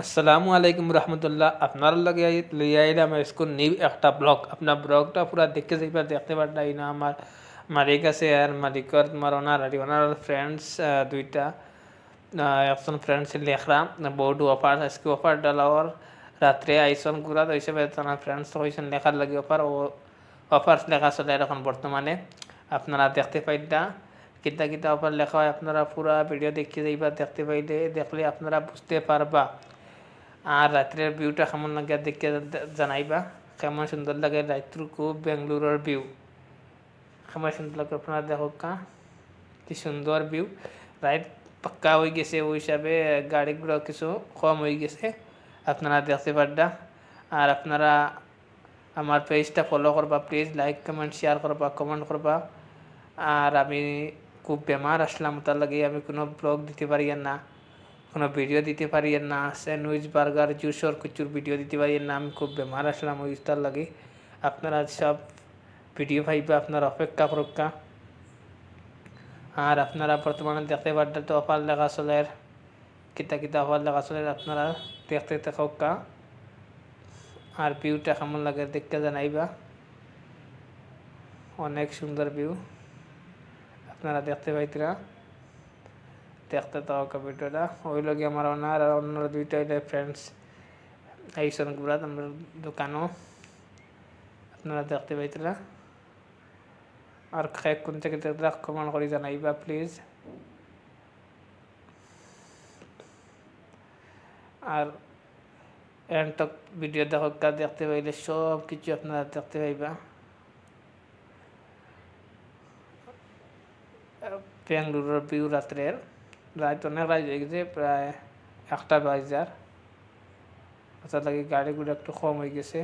আসসালামু আলাইকুম রহমতুল্লাহ। আপনার লগে লইয়া আইলাম স্কুল নিউ একটা ব্লগ। আপনার ব্লগটা পুরা দেখতে যাইবা, দেখতে পারলাই না। আমার মালিক আছে আর মালিকর তোমার ওনার আর ওনার ফ্রেন্ডস দুইটা, একজন ফ্রেন্ডস লেখরা বহু অফার আজকে অফার ডালাওয়ার রাত্রে আইসন ঘুরা হিসেবে তোমার ফ্রেন্ডস হয়েছেন লেখার লাগে অফার ও অফার লেখা চলে এখন বর্তমানে। আপনারা দেখতে পাইলা কিতা কিতা অফার লেখা হয়, আপনারা পুরা ভিডিও দেখতে যাইবা, দেখতে পাইলে দেখলে আপনারা বুঝতে পারবা। আর রাত্রের ভিউটা কেমন লাগে দেখে জানাইবা, কেমন সুন্দর লাগে রাত্রুকু বেঙ্গলুরুর ভিউ, কেমন সুন্দর লাগে আপনারা দেখো কি সুন্দর ভিউ। রাইট পাক্কা হয়ে গেছে, ওই হিসাবে গাড়িগুলো কিছু কম হয়ে গেছে, আপনারা দেখতে পারডা। আর আপনারা আমার পেজটা ফলো করবা প্লিজ, লাইক কমেন্ট শেয়ার করবা, কমেন্ট করবা। আর আমি খুব বেমার আসলাম, তার লাগে আমি কোনো ব্লগ দিতে পারি না, কোনো ভিডিও দিতে পারি না, স্যান্ডউইচ বার্গার জুসর কুচুর ভিডিও দিতে পারি না। আমি খুব বেমার আসলাম ওই তার লাগে। আপনারা সব ভিডিও পাইবা, আপনারা অপেক্ষা করক্কা। আর আপনারা বর্তমানে দেখতে পারবেন তো অফার লেখা চলে, কিতা কিতা অফার লেখা চলে, আপনারা দেখতে থাকা। আর ভিউটা কেমন লাগে দেখতে জানাইবা, অনেক সুন্দর ভিউ আপনারা দেখতে পাইতরা। দেখতে থাকা ভিডিওটা ওই লগে আমার ওনার আর অন্য দুইটা ফ্রেন্ডস আইসন ঘুরা আমার দোকানও, আপনারা দেখতে পাইতরা। আর খেয়ে কোন থেকে দেখতে কমেন্ট করে জানাইবা প্লিজ। আর এন্টক ভিডিও দেখা দেখতে পাইলে সব কিছু আপনারা দেখতে পাইবা। বেঙ্গলুরুর ভিউ রাত্রের, রাত অনেক রাত হয়ে গেছে, প্রায় 1টা বাজার, তার লাগে গাড়িগুলো একটু কম হয়ে গেছে।